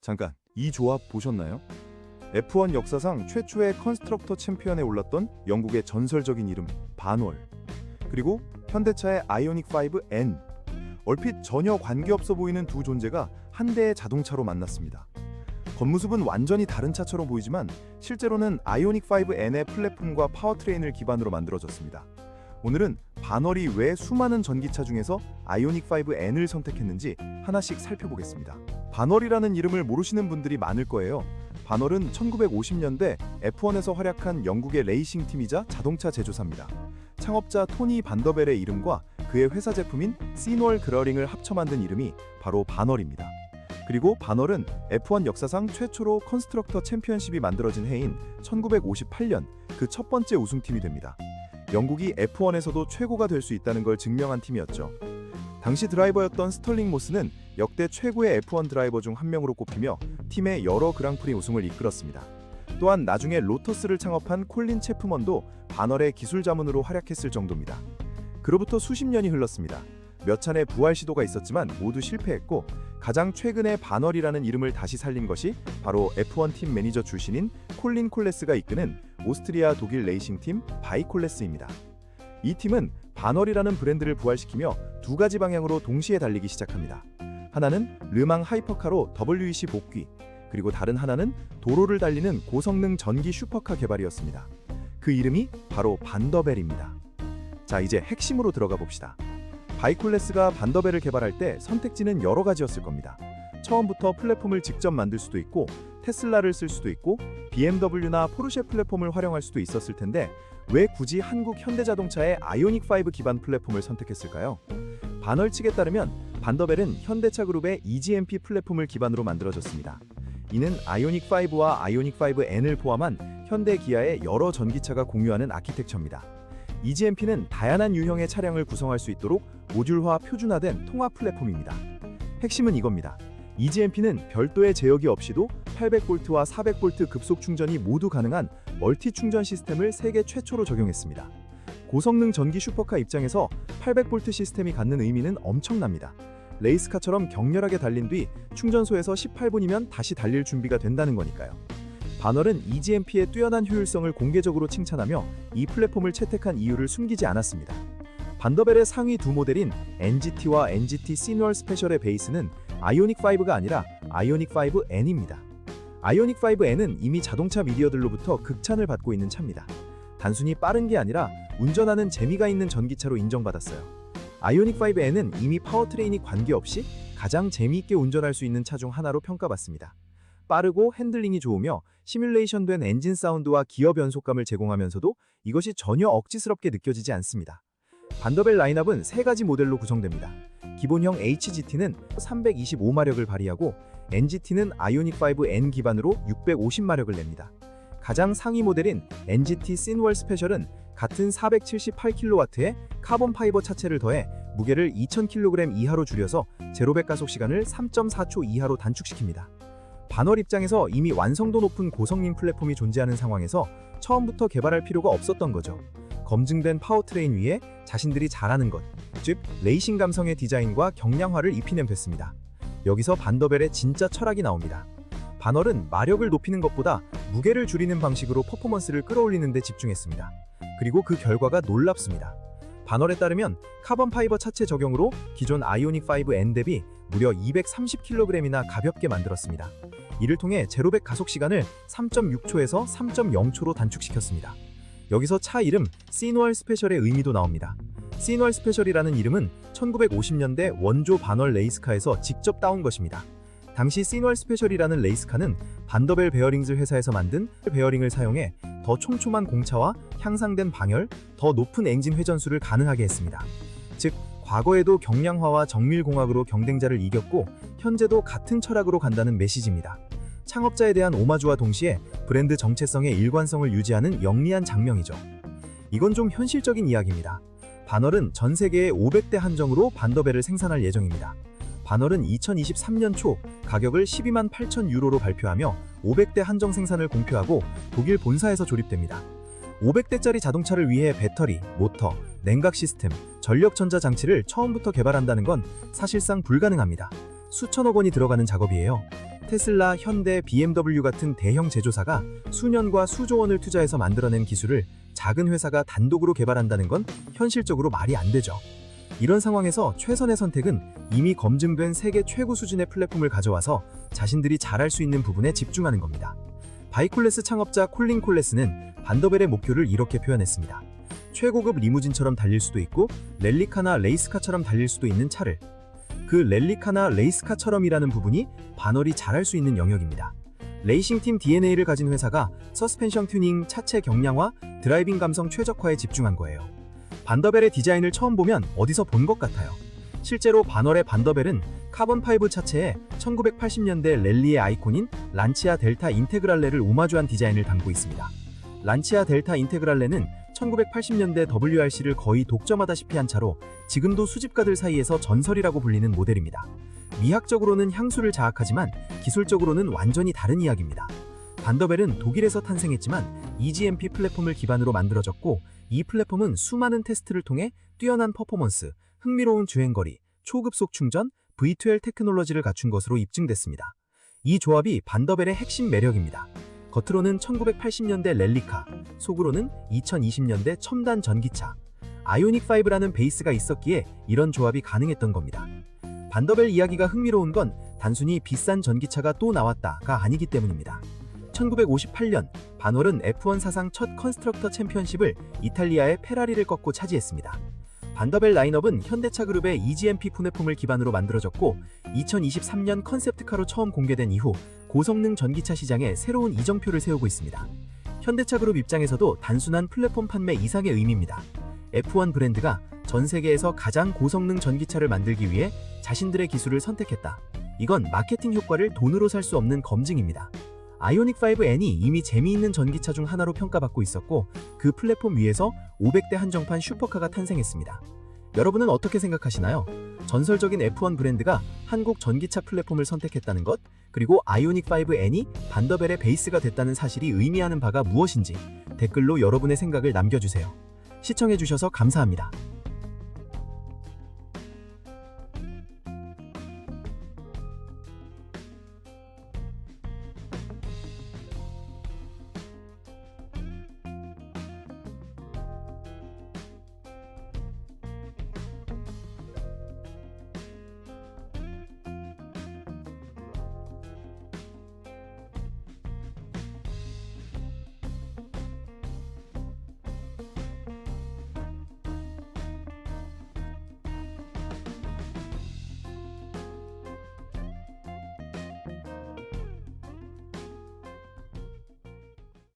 잠깐, 이 조합 보셨나요? F1 역사상 최초의 컨스트럭터 챔피언에 올랐던 영국의 전설적인 이름 반월, 그리고 현대차의 아이오닉 5N. 얼핏 전혀 관계없어 보이는 두 존재가 한 대의 자동차로 만났습니다. 겉모습은 완전히 다른 차처럼 보이지만 실제로는 아이오닉 5N의 플랫폼과 파워트레인을 기반으로 만들어졌습니다. 오늘은 반월이 왜 수많은 전기차 중에서 아이오닉 5N을 선택했는지 하나씩 살펴보겠습니다. 반월이라는 이름을 모르시는 분들이 많을 거예요. 반월은 1950년대 F1에서 활약한 영국의 레이싱 팀이자 자동차 제조사입니다. 창업자 토니 반더벨의 이름과 그의 회사 제품인 시놀 그러링을 합쳐 만든 이름이 바로 반월입니다. 그리고 반월은 F1 역사상 최초로 컨스트럭터 챔피언십이 만들어진 해인 1958년 그 첫 번째 우승팀이 됩니다. 영국이 F1에서도 최고가 될 수 있다는 걸 증명한 팀이었죠. 당시 드라이버였던 스털링 모스는 역대 최고의 F1 드라이버 중 한 명으로 꼽히며 팀의 여러 그랑프리 우승을 이끌었습니다. 또한 나중에 로터스를 창업한 콜린 체프먼도 반월의 기술 자문으로 활약했을 정도입니다. 그로부터 수십 년이 흘렀습니다. 몇 차례 부활 시도가 있었지만 모두 실패했고 가장 최근에 반월이라는 이름을 다시 살린 것이 바로 F1 팀 매니저 출신인 콜린 콜레스가 이끄는 오스트리아 독일 레이싱 팀 바이콜레스입니다. 이 팀은 반월이라는 브랜드를 부활시키며 두 가지 방향으로 동시에 달리기 시작합니다. 하나는 르망 하이퍼카로 WEC 복귀, 그리고 다른 하나는 도로를 달리는 고성능 전기 슈퍼카 개발이었습니다. 그 이름이 바로 반더벨입니다. 자, 이제 핵심으로 들어가 봅시다. 바이콜레스가 반더벨을 개발할 때 선택지는 여러 가지였을 겁니다. 처음부터 플랫폼을 직접 만들 수도 있고 테슬라를 쓸 수도 있고 BMW나 포르쉐 플랫폼을 활용할 수도 있었을 텐데 왜 굳이 한국 현대자동차의 아이오닉 5 기반 플랫폼을 선택했을까요? 반월 측에 따르면 반더벨은 현대차 그룹의 EGMP 플랫폼을 기반으로 만들어졌습니다. 이는 아이오닉 5와 아이오닉 5N을 포함한 현대 기아의 여러 전기차가 공유하는 아키텍처입니다. EGMP는 다양한 유형의 차량을 구성할 수 있도록 모듈화 표준화된 통합 플랫폼입니다. 핵심은 이겁니다. EGMP는 별도의 제어기 없이도 800V와 400V 급속 충전이 모두 가능한 멀티 충전 시스템을 세계 최초로 적용했습니다. 고성능 전기 슈퍼카 입장에서 800V 시스템이 갖는 의미는 엄청납니다. 레이스카처럼 격렬하게 달린 뒤 충전소에서 18분이면 다시 달릴 준비가 된다는 거니까요. 반월은 EGMP의 뛰어난 효율성을 공개적으로 칭찬하며 이 플랫폼을 채택한 이유를 숨기지 않았습니다. 반더벨의 상위 두 모델인 NGT와 NGT 시놀 스페셜의 베이스는 아이오닉 5가 아니라 아이오닉 5N입니다. 아이오닉 5N은 이미 자동차 미디어들로부터 극찬을 받고 있는 차입니다. 단순히 빠른 게 아니라 운전하는 재미가 있는 전기차로 인정받았어요. 아이오닉 5N은 이미 파워트레인이 관계없이 가장 재미있게 운전할 수 있는 차 중 하나로 평가받습니다. 빠르고 핸들링이 좋으며 시뮬레이션된 엔진 사운드와 기어 변속감을 제공하면서도 이것이 전혀 억지스럽게 느껴지지 않습니다. 반더벨 라인업은 세 가지 모델로 구성됩니다. 기본형 HGT는 325마력을 발휘하고 NGT는 아이오닉 5N 기반으로 650마력을 냅니다. 가장 상위 모델인 NGT 시놀 스페셜은 같은 478kW의 카본 파이버 차체를 더해 무게를 2000kg 이하로 줄여서 제로100 가속 시간을 3.4초 이하로 단축시킵니다. 반월 입장에서 이미 완성도 높은 고성능 플랫폼이 존재하는 상황에서 처음부터 개발할 필요가 없었던 거죠. 검증된 파워트레인 위에 자신들이 잘하는 것, 즉 레이싱 감성의 디자인과 경량화를 입히면 됐습니다. 여기서 반더벨의 진짜 철학이 나옵니다. 반월은 마력을 높이는 것보다 무게를 줄이는 방식으로 퍼포먼스를 끌어올리는 데 집중했습니다. 그리고 그 결과가 놀랍습니다. 반월에 따르면 카본 파이버 차체 적용으로 기존 아이오닉 5N 대비 무려 230kg이나 가볍게 만들었습니다. 이를 통해 제로100 가속 시간을 3.6초에서 3.0초로 단축시켰습니다. 여기서 차 이름 시놀 스페셜의 의미도 나옵니다. 시놀 스페셜이라는 이름은 1950년대 원조 반월 레이스카에서 직접 따온 것입니다. 당시 시놀 스페셜이라는 레이스카는 반더벨 베어링즈 회사에서 만든 베어링을 사용해 더 촘촘한 공차와 향상된 방열, 더 높은 엔진 회전수를 가능하게 했습니다. 즉, 과거에도 경량화와 정밀공학으로 경쟁자를 이겼고 현재도 같은 철학으로 간다는 메시지입니다. 창업자에 대한 오마주와 동시에 브랜드 정체성의 일관성을 유지하는 영리한 장명이죠. 이건 좀 현실적인 이야기입니다. 반월은 전 세계의 500대 한정으로 반더벨을 생산할 예정입니다. 반월은 2023년 초 가격을 12만 8천 유로로 발표하며 500대 한정 생산을 공표하고 독일 본사에서 조립됩니다. 500대짜리 자동차를 위해 배터리, 모터, 냉각 시스템, 전력 전자 장치를 처음부터 개발한다는 건 사실상 불가능합니다. 수천억 원이 들어가는 작업이에요. 테슬라, 현대, BMW 같은 대형 제조사가 수년과 수조 원을 투자해서 만들어낸 기술을 작은 회사가 단독으로 개발한다는 건 현실적으로 말이 안 되죠. 이런 상황에서 최선의 선택은 이미 검증된 세계 최고 수준의 플랫폼을 가져와서 자신들이 잘할 수 있는 부분에 집중하는 겁니다. 바이콜레스 창업자 콜린 콜레스는 반더벨의 목표를 이렇게 표현했습니다. 최고급 리무진처럼 달릴 수도 있고 랠리카나 레이스카처럼 달릴 수도 있는 차를. 그 랠리카나 레이스카처럼이라는 부분이 반월이 잘할 수 있는 영역입니다. 레이싱팀 DNA를 가진 회사가 서스펜션 튜닝, 차체 경량화, 드라이빙 감성 최적화에 집중한 거예요. 반더벨의 디자인을 처음 보면 어디서 본 것 같아요. 실제로 반월의 반더벨은 카본5 차체에 1980년대 랠리의 아이콘인 란치아 델타 인테그랄레를 오마주한 디자인을 담고 있습니다. 란치아 델타 인테그랄레는 1980년대 WRC를 거의 독점하다시피 한 차로 지금도 수집가들 사이에서 전설이라고 불리는 모델입니다. 미학적으로는 향수를 자학하지만 기술적으로는 완전히 다른 이야기입니다. 반더벨은 독일에서 탄생했지만 EGMP 플랫폼을 기반으로 만들어졌고 이 플랫폼은 수많은 테스트를 통해 뛰어난 퍼포먼스, 흥미로운 주행거리, 초급속 충전, V12 테크놀로지를 갖춘 것으로 입증됐습니다. 이 조합이 반더벨의 핵심 매력입니다. 겉으로는 1980년대 랠리카, 속으로는 2020년대 첨단 전기차, 아이오닉5라는 베이스가 있었기에 이런 조합이 가능했던 겁니다. 반더벨 이야기가 흥미로운 건 단순히 비싼 전기차가 또 나왔다가 아니기 때문입니다. 1958년 반월은 F1 사상 첫 컨스트럭터 챔피언십을 이탈리아의 페라리를 꺾고 차지했습니다. 반더벨 라인업은 현대차 그룹의 EGMP 플랫폼을 기반으로 만들어졌고 2023년 컨셉트카로 처음 공개된 이후 고성능 전기차 시장에 새로운 이정표를 세우고 있습니다. 현대차 그룹 입장에서도 단순한 플랫폼 판매 이상의 의미입니다. F1 브랜드가 전 세계에서 가장 고성능 전기차를 만들기 위해 자신들의 기술을 선택했다. 이건 마케팅 효과를 돈으로 살 수 없는 검증입니다. 아이오닉5N이 이미 재미있는 전기차 중 하나로 평가받고 있었고 그 플랫폼 위에서 500대 한정판 슈퍼카가 탄생했습니다. 여러분은 어떻게 생각하시나요? 전설적인 F1 브랜드가 한국 전기차 플랫폼을 선택했다는 것, 그리고 아이오닉5N이 반더벨의 베이스가 됐다는 사실이 의미하는 바가 무엇인지 댓글로 여러분의 생각을 남겨주세요. 시청해주셔서 감사합니다.